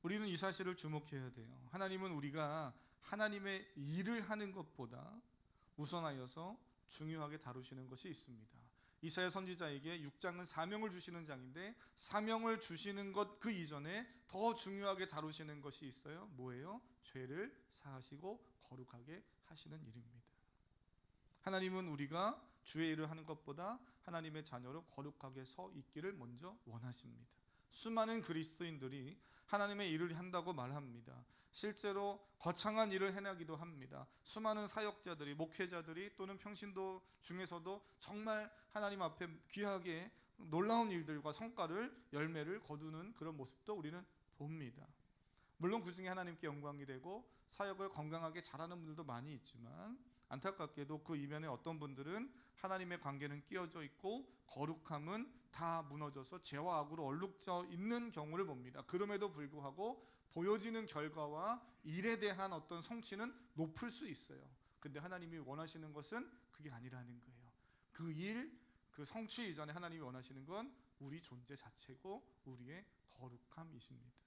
우리는 이 사실을 주목해야 돼요. 하나님은 우리가 하나님의 일을 하는 것보다 우선하여서 중요하게 다루시는 것이 있습니다. 이사야 선지자에게 6장은 사명을 주시는 장인데 사명을 주시는 것 그 이전에 더 중요하게 다루시는 것이 있어요. 뭐예요? 죄를 사하시고 거룩하게 하시는 일입니다. 하나님은 우리가 주의 일을 하는 것보다 하나님의 자녀로 거룩하게 서 있기를 먼저 원하십니다. 수많은 그리스도인들이 하나님의 일을 한다고 말합니다. 실제로 거창한 일을 해내기도 합니다. 수많은 사역자들이 목회자들이 또는 평신도 중에서도 정말 하나님 앞에 귀하게 놀라운 일들과 성과를 열매를 거두는 그런 모습도 우리는 봅니다. 물론 그 중에 하나님께 영광이 되고 사역을 건강하게 잘하는 분들도 많이 있지만 안타깝게도 그 이면에 어떤 분들은 하나님의 관계는 끼어져 있고 거룩함은 다 무너져서 죄와 악으로 얼룩져 있는 경우를 봅니다. 그럼에도 불구하고 보여지는 결과와 일에 대한 어떤 성취는 높을 수 있어요. 근데 하나님이 원하시는 것은 그게 아니라는 거예요. 그 일, 그 성취 이전에 하나님이 원하시는 건 우리 존재 자체고 우리의 거룩함이십니다.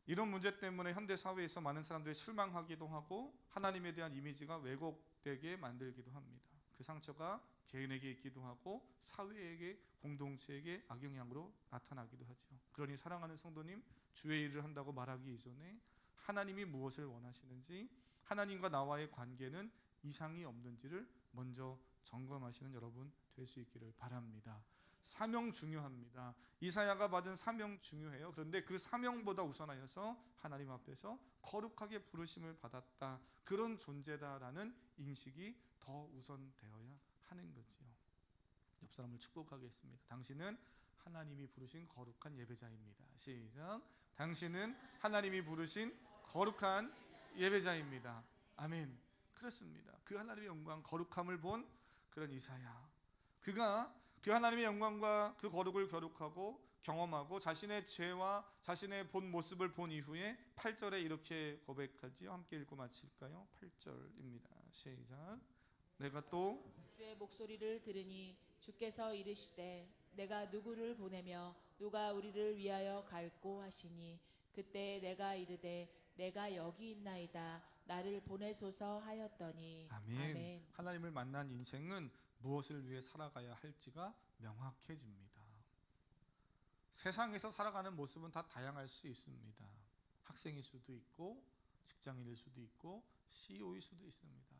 이런 문제 때문에 현대 사회에서 많은 사람들이 실망하기도 하고 하나님에 대한 이미지가 왜곡되게 만들기도 합니다. 그 상처가 개인에게 있기도 하고 사회에게, 공동체에게 악영향으로 나타나기도 하죠. 그러니 사랑하는 성도님, 주의 일을 한다고 말하기 이전에 하나님이 무엇을 원하시는지, 하나님과 나와의 관계는 이상이 없는지를 먼저 점검하시는 여러분 될 수 있기를 바랍니다. 사명 중요합니다. 이사야가 받은 사명 중요해요. 그런데 그 사명보다 우선하여서 하나님 앞에서 거룩하게 부르심을 받았다, 그런 존재다라는 인식이 더 우선되어야 하는 거지요. 옆 사람을 축복하겠습니다. 당신은 하나님이 부르신 거룩한 예배자입니다. 시작. 당신은 하나님이 부르신 거룩한 예배자입니다. 아멘. 그렇습니다. 그 하나님의 영광, 거룩함을 본 그런 이사야, 그가 그 하나님의 영광과 그 거룩을 거룩하고 경험하고 자신의 죄와 자신의 본 모습을 본 이후에 8절에 이렇게 고백하지요. 함께 읽고 마칠까요? 8절입니다. 시작. 내가 또 주의 목소리를 들으니 주께서 이르시되 내가 누구를 보내며 누가 우리를 위하여 갈꼬 하시니 그때 내가 이르되 내가 여기 있나이다 나를 보내소서 하였더니. 아멘. 아멘. 하나님을 만난 인생은 무엇을 위해 살아가야 할지가 명확해집니다. 세상에서 살아가는 모습은 다 다양할 수 있습니다. 학생일 수도 있고 직장인일 수도 있고 CEO일 수도 있습니다.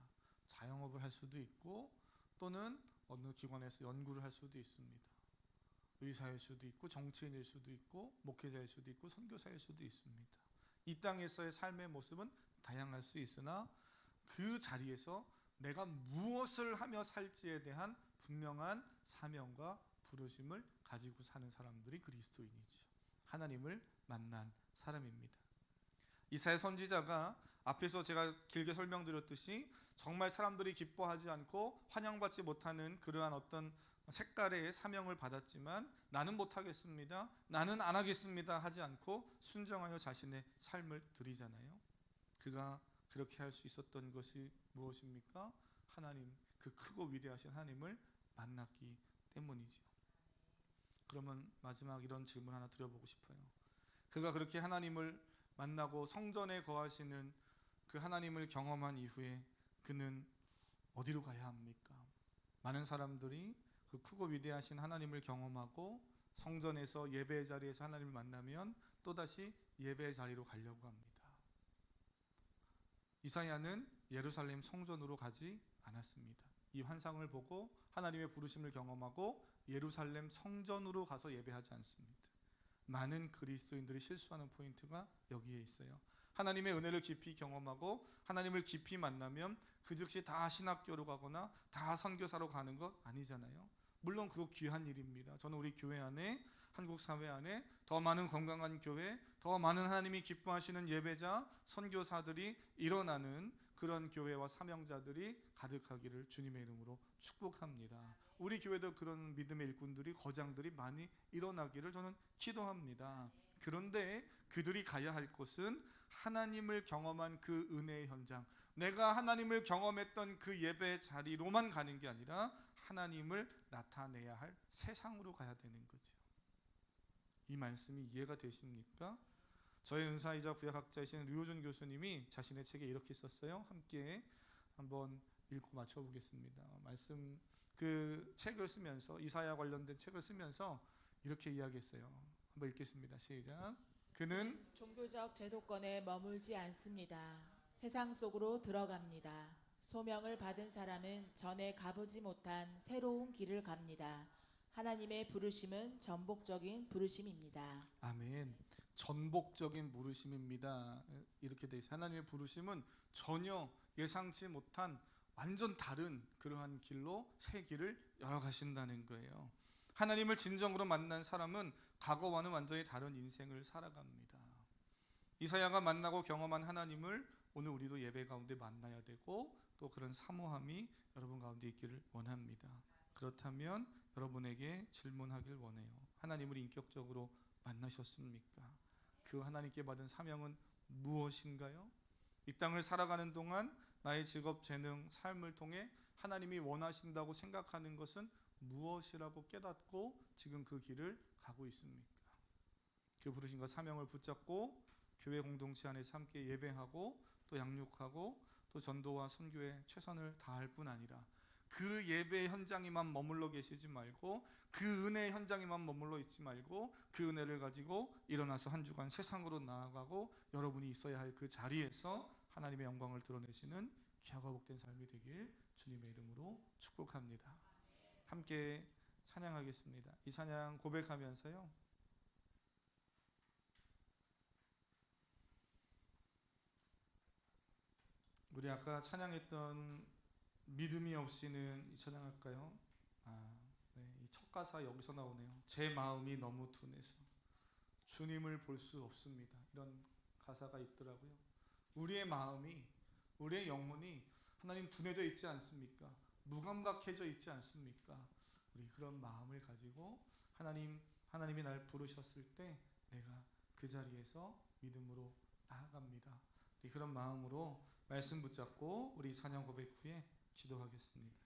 자영업을 할 수도 있고 또는 어느 기관에서 연구를 할 수도 있습니다. 의사일 수도 있고 정치인일 수도 있고 목회자일 수도 있고 선교사일 수도 있습니다. 이 땅에서의 삶의 모습은 다양할 수 있으나 그 자리에서 내가 무엇을 하며 살지에 대한 분명한 사명과 부르심을 가지고 사는 사람들이 그리스도인이죠. 하나님을 만난 사람입니다. 이사야 선지자가 앞에서 제가 길게 설명드렸듯이 정말 사람들이 기뻐하지 않고 환영받지 못하는 그러한 어떤 색깔의 사명을 받았지만 나는 못하겠습니다, 나는 안 하겠습니다 하지 않고 순정하여 자신의 삶을 드리잖아요. 그가 그렇게 할 수 있었던 것이 무엇입니까? 하나님, 그 크고 위대하신 하나님을 만났기 때문이죠. 그러면 마지막 이런 질문 하나 드려보고 싶어요. 그가 그렇게 하나님을 만나고 성전에 거하시는 그 하나님을 경험한 이후에 그는 어디로 가야 합니까? 많은 사람들이 그 크고 위대하신 하나님을 경험하고 성전에서 예배의 자리에서 하나님을 만나면 또다시 예배의 자리로 가려고 합니다. 이사야는 예루살렘 성전으로 가지 않았습니다. 이 환상을 보고 하나님의 부르심을 경험하고 예루살렘 성전으로 가서 예배하지 않습니다. 많은 그리스도인들이 실수하는 포인트가 여기에 있어요. 하나님의 은혜를 깊이 경험하고 하나님을 깊이 만나면 그 즉시 다 신학교로 가거나 다 선교사로 가는 것 아니잖아요. 물론 그거 귀한 일입니다. 저는 우리 교회 안에, 한국 사회 안에 더 많은 건강한 교회, 더 많은 하나님이 기뻐하시는 예배자, 선교사들이 일어나는 그런 교회와 사명자들이 가득하기를 주님의 이름으로 축복합니다. 우리 교회도 그런 믿음의 일꾼들이, 거장들이 많이 일어나기를 저는 기도합니다. 그런데 그들이 가야 할 곳은 하나님을 경험한 그 은혜의 현장, 내가 하나님을 경험했던 그 예배 자리로만 가는 게 아니라 하나님을 나타내야 할 세상으로 가야 되는 거죠. 이 말씀이 이해가 되십니까? 저의 은사이자 구약학자이신 류호준 교수님이 자신의 책에 이렇게 썼어요. 함께 한번 읽고 맞춰보겠습니다. 말씀, 그 책을 쓰면서, 이사야 관련된 책을 쓰면서 이렇게 이야기했어요. 한번 읽겠습니다. 시작. 그는 종교적 제도권에 머물지 않습니다. 세상 속으로 들어갑니다. 소명을 받은 사람은 전에 가보지 못한 새로운 길을 갑니다. 하나님의 부르심은 전복적인 부르심입니다. 아멘. 전복적인 부르심입니다. 이렇게 돼 있어요. 하나님의 부르심은 전혀 예상치 못한 완전 다른 그러한 길로 새 길을 열어가신다는 거예요. 하나님을 진정으로 만난 사람은 과거와는 완전히 다른 인생을 살아갑니다. 이사야가 만나고 경험한 하나님을 오늘 우리도 예배 가운데 만나야 되고 또 그런 사모함이 여러분 가운데 있기를 원합니다. 그렇다면 여러분에게 질문하길 원해요. 하나님을 인격적으로 만나셨습니까? 그 하나님께 받은 사명은 무엇인가요? 이 땅을 살아가는 동안 나의 직업, 재능, 삶을 통해 하나님이 원하신다고 생각하는 것은 무엇이라고 깨닫고 지금 그 길을 가고 있습니까? 그 부르심과 사명을 붙잡고 교회 공동체 안에서 함께 예배하고 또 양육하고 또 전도와 선교에 최선을 다할 뿐 아니라 그 예배 현장에만 머물러 계시지 말고 그 은혜 현장에만 머물러 있지 말고 그 은혜를 가지고 일어나서 한 주간 세상으로 나아가고 여러분이 있어야 할 그 자리에서 하나님의 영광을 드러내시는 귀하고 복된 삶이 되길 주님의 이름으로 축복합니다. 함께 찬양하겠습니다. 이 찬양 고백하면서요, 우리 아까 찬양했던 믿음이 없이는 이 찬양할까요? 네, 이 첫 가사 여기서 나오네요. 제 마음이 너무 둔해서 주님을 볼 수 없습니다. 이런 가사가 있더라고요. 우리의 마음이, 우리의 영혼이 하나님 둔해져 있지 않습니까? 무감각해져 있지 않습니까? 우리 그런 마음을 가지고 하나님이 날 부르셨을 때 내가 그 자리에서 믿음으로 나아갑니다. 우리 그런 마음으로 말씀 붙잡고 우리 찬양 고백 후에 기도하겠습니다.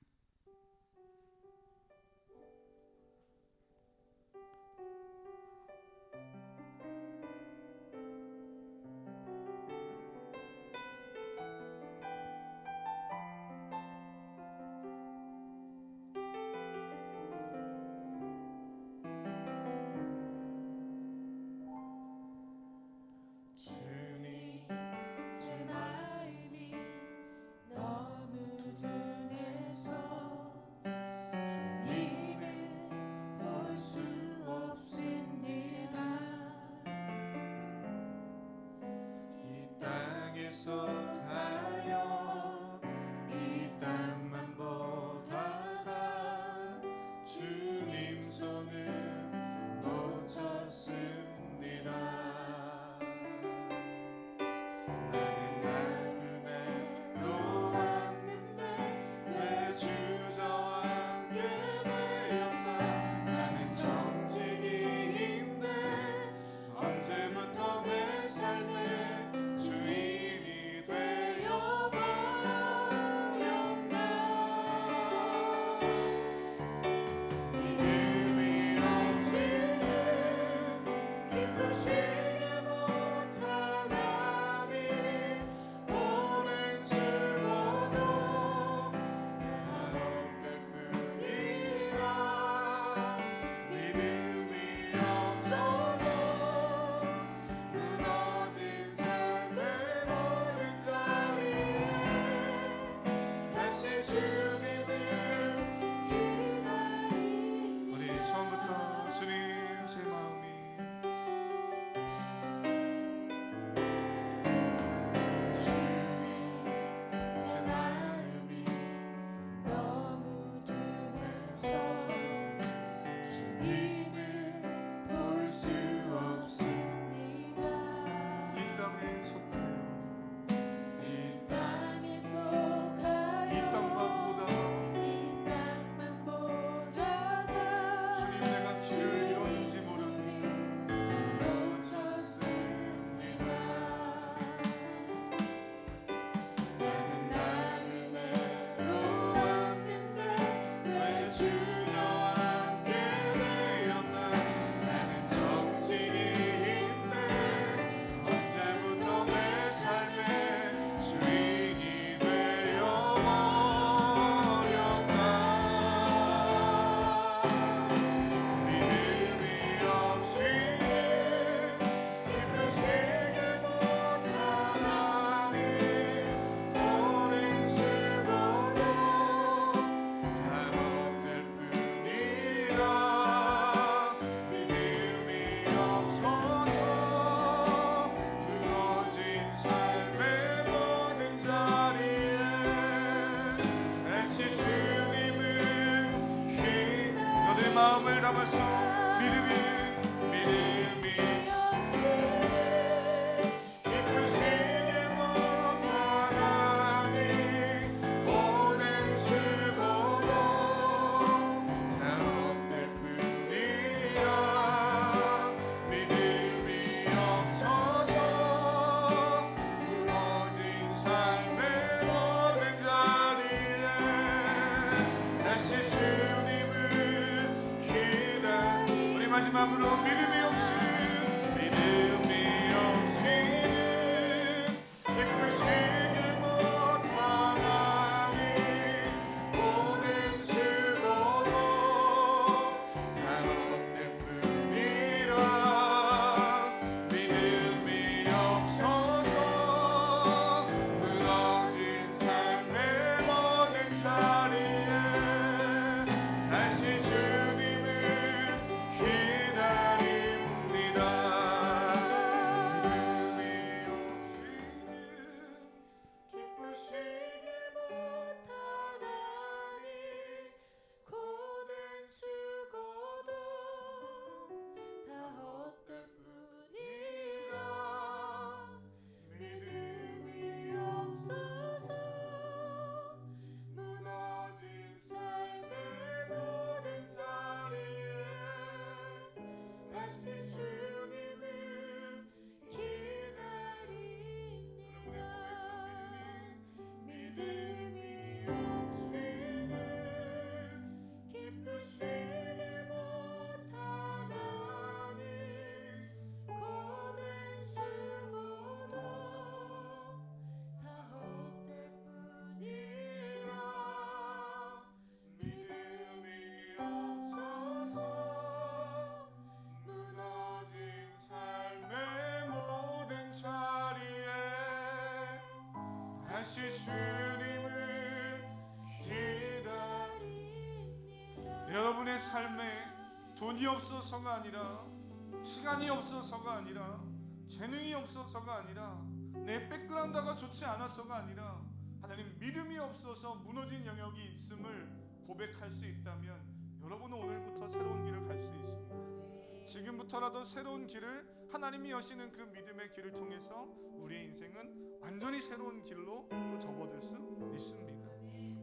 마음을 담아서 믿음이 기쁘시게 못하나니 마지막으로 믿음이 없이는 기쁘시게 못하나니 모든 수고도 다 헛될 뿐이라. 믿음이 없어서 무너진 삶의 모든 자리에 다시 주님을 기다립니다. 믿음이 없이는 기쁘시게 못하나니 고된 수고도 다 헛될 뿐이라. 믿음이 없어서 무너진 삶의 모든 자리에 다시 주님을 기다립니다. 믿음이 없이는 기쁘시게 못하나니 고된 수고도 다 헛될 뿐이라. 믿음이 없어서 무너진 삶의 모든 자리에 다시 주님을 기다립니다. 여러분의 삶에 돈이 없어서가 아니라, 시간이 없어서가 아니라, 재능이 없어서가 아니라, 내 백그라운드가 좋지 않아서가 아니라, 하나님 믿음이 없어서 무너진 영역이 있음을 고백할 수 있다면 여러분은 오늘부터 새로운 길을 갈 수 있습니다. 지금부터라도 새로운 길을 하나님이 여시는 그 믿음의 길을 통해서 우리의 인생은 완전히 새로운 길로 또 접어들 수 있습니다.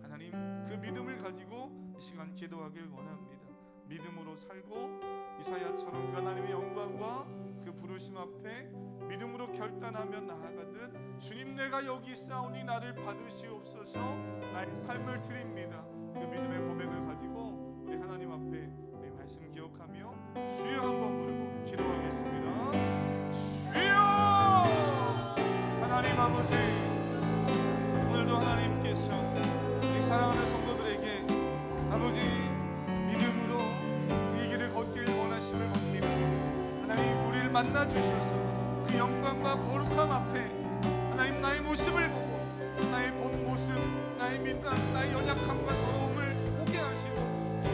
하나님, 그 믿음을 가지고 이 시간 기도하길 원합니다. 믿음으로 살고 이사야처럼 그 하나님의 영광과 그 부르심 앞에 믿음으로 결단하며 나아가듯, 주님 내가 여기 있사오니 나를 받으시옵소서, 나의 삶을 드립니다. 그 믿음의 고백을 가지고 우리 하나님 앞에 우리 말씀 기억하며 주여 한번 부르고 기도하겠습니다. 주여! 하나님 아버지, 오늘도 하나님께서 이 사랑하는 성도들에게 아버지 믿음으로 이 길을 걷길 원하심을 봅니다. 하나님, 우리를 만나 주셔서 그 영광과 거룩함 앞에 하나님 나의 모습을 보고 나의 본 모습, 나의 민감, 나의 연약함과 더러움을 보게 하시고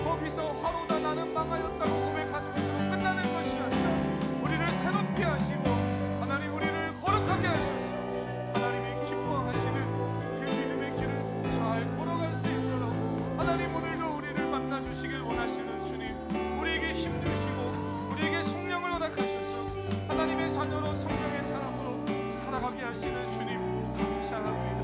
거기서 화로다 나는 망하였다고 고백하는 것으로 끝나는 것이 아니라 우리를 새롭게 하시고 하나님 우리를 거룩하게 하셔서 하나님이 기뻐하시는 그 믿음의 길을 잘 걸어갈 수 있도록 하나님 오늘도 우리를 만나 주시길 원하시는 주님, 우리에게 힘 주시고 우리에게 성령을 허락하셔서 하나님의 자녀로 성령의 사람으로 살아가게 하시는 주님 감사합니다.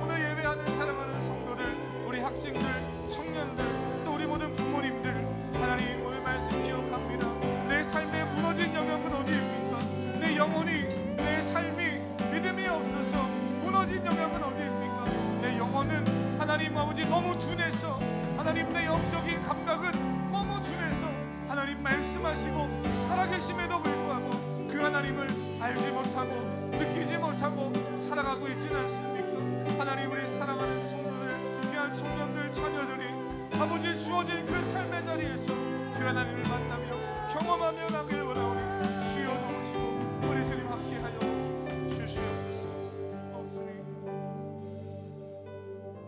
오늘 예배하는 사랑하는 성도들, 우리 학생들, 청년들, 또 우리 모든 부모님들, 하나님 오늘 말씀 기억합니다. 내 삶에 무너진 영역은 어디입니까? 내 영혼이, 내 삶이 믿음이 없어서 무너진 영역은 어디입니까? 내 영혼은 하나님 아버지 너무 둔해서, 하나님 내 영적인 감각은 너무 둔해서 하나님 말씀하시고 살아계심에도 불구하고 그 하나님을 알지 못하고 느끼지 못하고 살아가고 있지는 않습니까? 하나님, 우리 사랑하는 성도들, 귀한 청년들, 자녀들이 아버지 주어진 그 삶의 자리에서 그 하나님을 만나며 경험하며 나길 원하오니 주여 도우시고 우리 주님 함께하여 주시옵소서. 없으니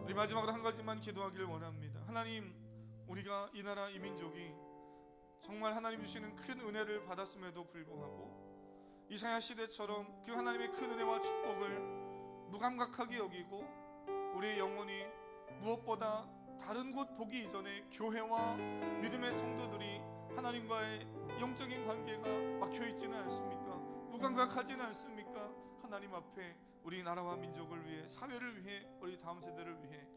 우리 마지막으로 한 가지만 기도하길 원합니다. 하나님, 우리가 이 나라 이 민족이 정말 하나님 주시는 큰 은혜를 받았음에도 불구하고 이사야 시대처럼 그 하나님의 큰 은혜와 축복을 무감각하게 여기고 우리의 영혼이 무엇보다 다른 곳 보기 이전에 교회와 믿음의 성도들이 하나님과의 영적인 관계가 막혀있지는 않습니까? 무감각하지는 않습니까? 하나님 앞에 우리 나라와 민족을 위해, 사회를 위해, 우리 다음 세대를 위해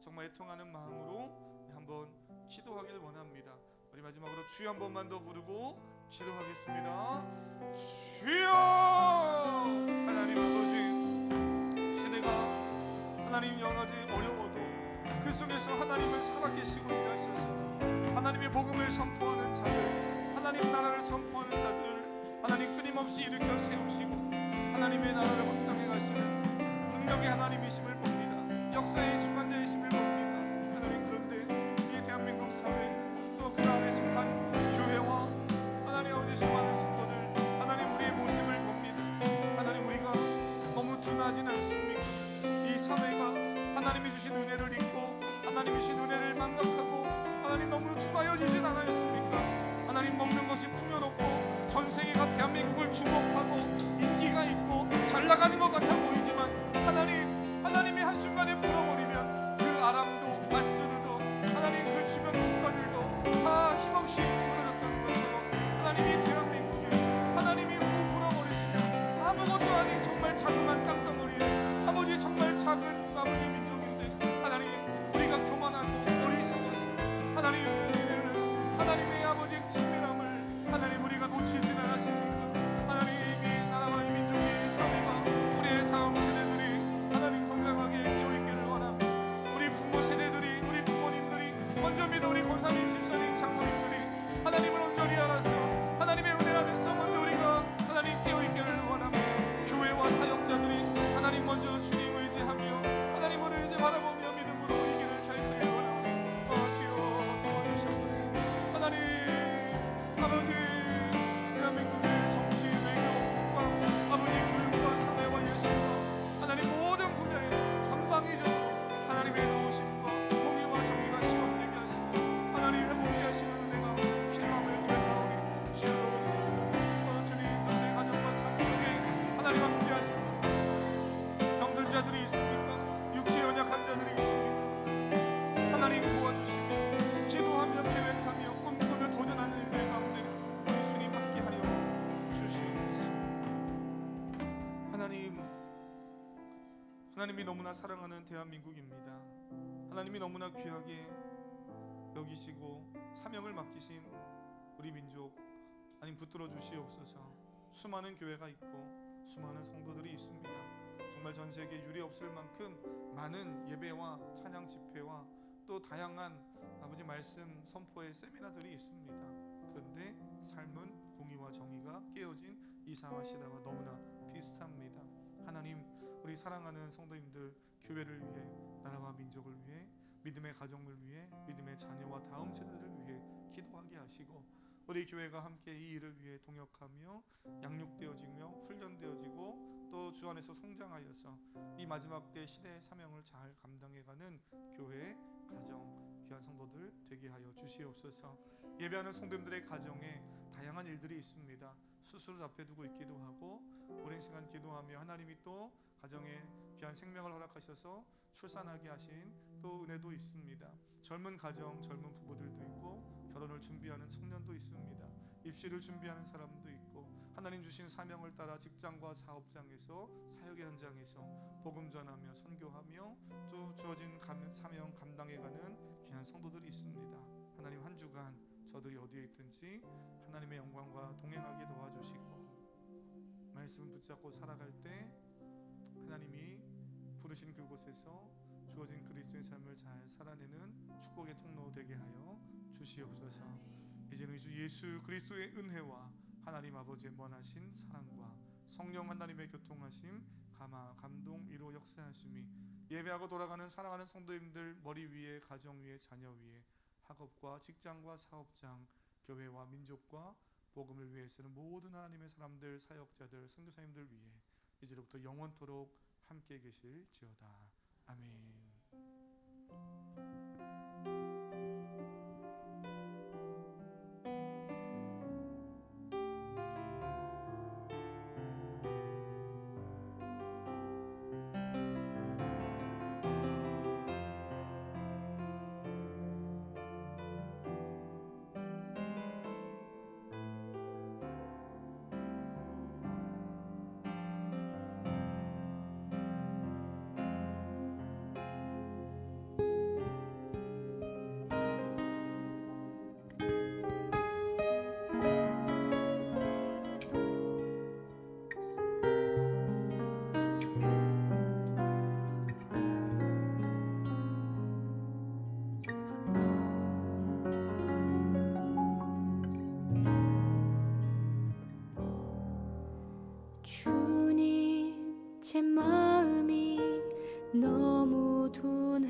정말 애통하는 마음으로 한번 기도하길 원합니다. 우리 마지막으로 주여 한 번만 더 부르고 기도하겠습니다. 주여! 하나님 아버지, 시대가 하나님 여러 가지 어려워도 그 속에서 하나님은 살아계시고 일하셔서 하나님의 복음을 선포하는 자들, 하나님 나라를 선포하는 자들 하나님 끊임없이 일으켜 세우시고 하나님의 나라를 확장해 가시는 능력의 하나님이심을 봅니다. 역사의 주관자이심을 봅니다. 하나님, 그런데 이 대한민국 사회 또 그 안에 속한 교회와 하나님 아버지 수많은 성도들 하나님 우리의 모습을 봅니다. 하나님, 우리가 너무 둔하진 않습니까? 이 사회가 하나님이 주신 은혜를 잊고 하나님이 주신 은혜를 망각하고 하나님 너무 둔하여지진 않았습니까? 하나님, 먹는 것이 풍요롭고 전 세계가 대한민국을 주목하고 인기가 있고 잘 나가는 것 같아 보이지만 하나님이 한순간에 풀어버리면 그 아람도 아수르도 하나님 그 주변 국가들도 다 힘없이 무너졌다는 것처럼 하나님이 대한민국에 하나님이 후 불어버리시면 아무것도 아닌 정말 자그만 땅덩어리에 아버지 정말 작은 아버지 민족인데 하나님, 우리가 교만하고 어리석어서 하나님 은혜를 하나님의 아버지의 친밀함을 하나님 우리가 놓치진 않았습니까? 하나님이 나라와 이 민족의 사회가 우리의 다음 세대들이 하나님 건강하게 깨어있기를 원합니다. 우리 부모 세대들이 우리 부모님들이 먼저 믿어 우리 권사님 집사님 장로님들이 하나님을 온전히 알아서 하나님의 은혜 안에서 먼저 우리가 하나님 깨어있기를 원합니다. 교회와 사역자들이 하나님 먼저 주님 의지하며 하나님을 의지 바라보며 믿음으로 이 길을 잘 가길 원합니다. 주여 도와주시옵소서. 하나님 아버지, 대한민국의 정치, 외교, 국방, 아버지 교육과 사회와 예술과 하나님 모든 분야에 전방위적으로 하나님의 도우심과 공의와 정의가 시원되게 하시고 하나님 회복케 하시는 은혜가 필요함을 구하오니 주여 도우소서. 주님, 저들의 가정과 삶 속에 하나님 함께 하소서. 병든 자들이 있습니까? 육체 연약한 자들이 있습니까? 하나님 도와주시고 기도하며 계획하며 꿈꾸며 도전하는 일들 가운데 우리 주님 함께하여 주시옵소서. 하나님이 너무나 사랑하는 대한민국입니다. 하나님이 너무나 귀하게 여기시고 사명을 맡기신 우리 민족 하나님 붙들어 주시옵소서. 수많은 교회가 있고 수많은 성도들이 있습니다. 정말 전 세계 유례 없을 만큼 많은 예배와 찬양 집회와 또 다양한 아버지 말씀 선포의 세미나들이 있습니다. 그런데 삶은 공의와 정의가 깨어진 이사와 시대와 너무나 비슷합니다. 하나님, 우리 사랑하는 성도님들 교회를 위해, 나라와 민족을 위해, 믿음의 가정을 위해, 믿음의 자녀와 다음 세대들을 위해 기도하게 하시고 우리 교회가 함께 이 일을 위해 동역하며 양육되어지며 훈련되어지고 또 주 안에서 성장하여서 이 마지막 때 시대의 사명을 잘 감당해가는 교회, 가정, 귀한 성도들 되게 하여 주시옵소서. 예배하는 성도님들의 가정에 다양한 일들이 있습니다. 수술을 앞에 두고 있기도 하고 오랜 시간 기도하며 하나님이 또 가정에 귀한 생명을 허락하셔서 출산하게 하신 또 은혜도 있습니다. 젊은 가정, 젊은 부부들도 있고 결혼을 준비하는 청년도 있습니다. 입시를 준비하는 사람도 있고 하나님 주신 사명을 따라 직장과 사업장에서 사역의 현장에서 복음 전하며 선교하며 또 주어진 사명 감당해가는 귀한 성도들이 있습니다. 하나님, 한 주간 저들이 어디에 있든지 하나님의 영광과 동행하게 도와주시고 말씀을 붙잡고 살아갈 때 하나님이 부르신 그곳에서 주어진 그리스도의 삶을 잘 살아내는 축복의 통로 되게 하여 주시옵소서. 이제는 주 예수 그리스도의 은혜와 하나님 아버지의 무한하신 사랑과 성령 하나님의 교통하심, 감화, 감동, 위로 역사하심이 예배하고 돌아가는 사랑하는 성도님들 머리 위에, 가정 위에, 자녀 위에, 학업과 직장과 사업장, 교회와 민족과 복음을 위해 쓰는 모든 하나님의 사람들, 사역자들, 선교사님들 위해 이제로부터 영원토록 함께 계실지어다. 아멘. 주님 제 마음이 너무 둔해